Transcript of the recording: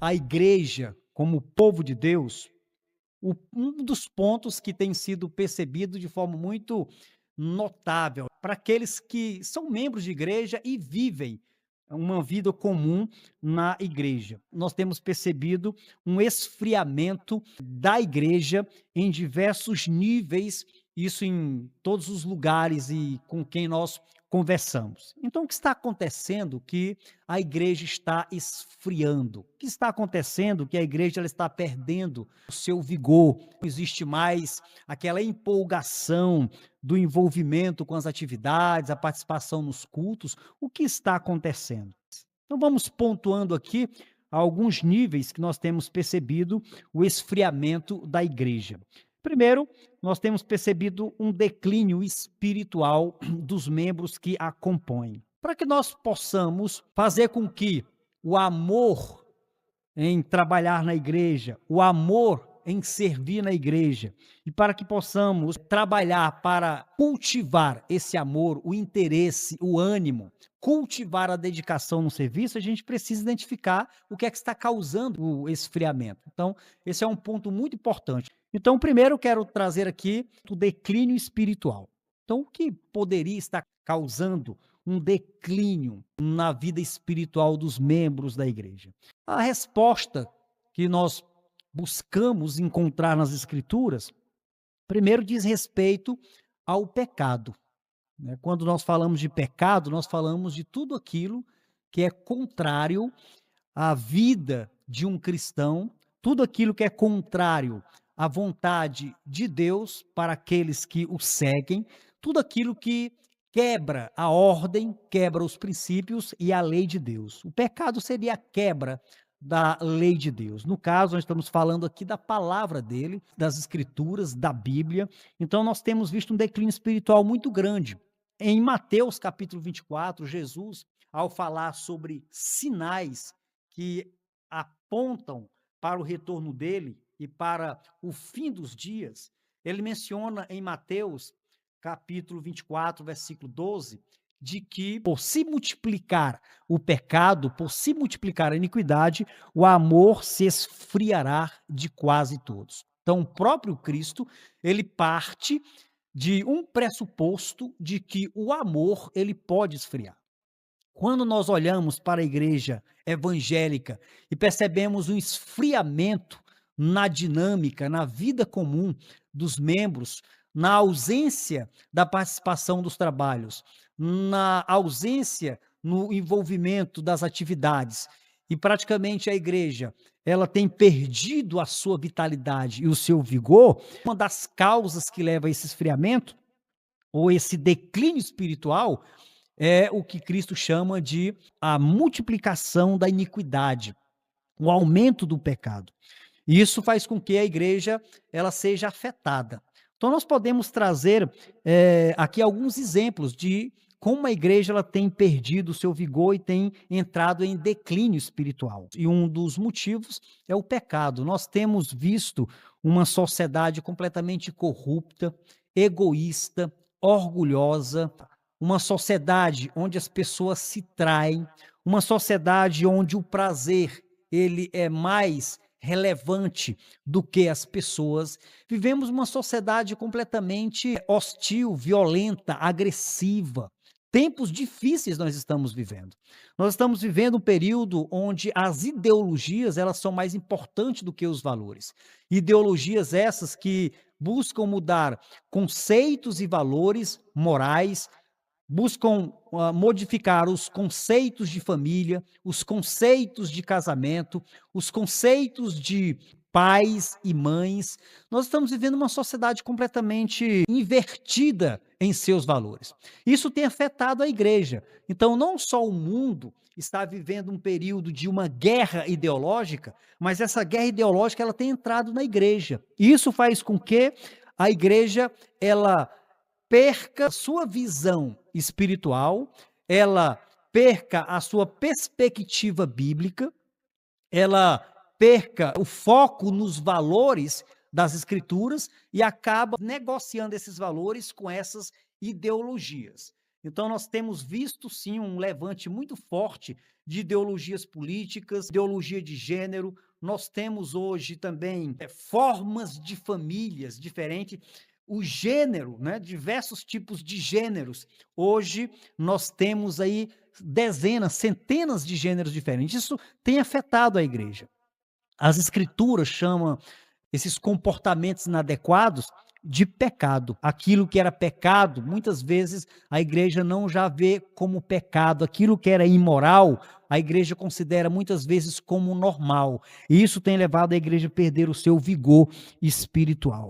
a igreja como povo de Deus, um dos pontos que tem sido percebido de forma muito notável para aqueles que são membros de igreja e vivem uma vida comum na igreja. Nós temos percebido um esfriamento da igreja em diversos níveis, isso em todos os lugares e com quem nós conversamos. Então, o que está acontecendo que a igreja está esfriando? O que está acontecendo que a igreja ela está perdendo o seu vigor? Não existe mais aquela empolgação do envolvimento com as atividades, a participação nos cultos. O que está acontecendo? Então, vamos pontuando aqui alguns níveis que nós temos percebido o esfriamento da igreja. Primeiro, nós temos percebido um declínio espiritual dos membros que a compõem. Para que nós possamos fazer com que o amor em trabalhar na igreja, o amor em servir na igreja, e para que possamos trabalhar para cultivar esse amor, o interesse, o ânimo, cultivar a dedicação no serviço, a gente precisa identificar o que é que está causando o esfriamento. Então, esse é um ponto muito importante. Então, primeiro eu quero trazer aqui o declínio espiritual. Então, o que poderia estar causando um declínio na vida espiritual dos membros da igreja? A resposta que nós buscamos encontrar nas Escrituras, primeiro diz respeito ao pecado, né? Quando nós falamos de pecado, nós falamos de tudo aquilo que é contrário à vida de um cristão, tudo aquilo que é contrário à vontade de Deus para aqueles que o seguem, tudo aquilo que quebra a ordem, quebra os princípios e a lei de Deus. O pecado seria a quebra da lei de Deus. No caso, nós estamos falando aqui da palavra dele, das escrituras, da Bíblia. Então, nós temos visto um declínio espiritual muito grande. Em Mateus capítulo 24, Jesus, ao falar sobre sinais que apontam para o retorno dele e para o fim dos dias, ele menciona em Mateus capítulo 24, versículo 12, de que por se multiplicar o pecado, por se multiplicar a iniquidade, o amor se esfriará de quase todos. Então, o próprio Cristo, ele parte de um pressuposto de que o amor, ele pode esfriar. Quando nós olhamos para a igreja evangélica e percebemos um esfriamento na dinâmica, na vida comum dos membros, na ausência da participação dos trabalhos, na ausência no envolvimento das atividades, e praticamente a igreja, ela tem perdido a sua vitalidade e o seu vigor, uma das causas que leva a esse esfriamento ou esse declínio espiritual é o que Cristo chama de a multiplicação da iniquidade, o aumento do pecado. E isso faz com que a igreja ela seja afetada. Então nós podemos trazer aqui alguns exemplos de como a igreja ela tem perdido o seu vigor e tem entrado em declínio espiritual. E um dos motivos é o pecado. Nós temos visto uma sociedade completamente corrupta, egoísta, orgulhosa, uma sociedade onde as pessoas se traem, uma sociedade onde o prazer ele é mais relevante do que as pessoas. Vivemos uma sociedade completamente hostil, violenta, agressiva. Tempos difíceis nós estamos vivendo. Nós estamos vivendo um período onde as ideologias elas são mais importantes do que os valores. Ideologias essas que buscam mudar conceitos e valores morais, buscam modificar os conceitos de família, os conceitos de casamento, os conceitos de pais e mães. Nós estamos vivendo uma sociedade completamente invertida em seus valores. Isso tem afetado a igreja. Então, não só o mundo está vivendo um período de uma guerra ideológica, mas essa guerra ideológica ela tem entrado na igreja. E isso faz com que a igreja ela perca a sua visão espiritual, ela perca a sua perspectiva bíblica, ela perca o foco nos valores das escrituras e acaba negociando esses valores com essas ideologias. Então nós temos visto sim um levante muito forte de ideologias políticas, ideologia de gênero. Nós temos hoje também formas de famílias diferentes, o gênero, né, diversos tipos de gêneros. Hoje nós temos aí dezenas, centenas de gêneros diferentes. Isso tem afetado a igreja. As escrituras chamam esses comportamentos inadequados de pecado. Aquilo que era pecado, muitas vezes a igreja não já vê como pecado. Aquilo que era imoral, a igreja considera muitas vezes como normal. E isso tem levado a igreja a perder o seu vigor espiritual.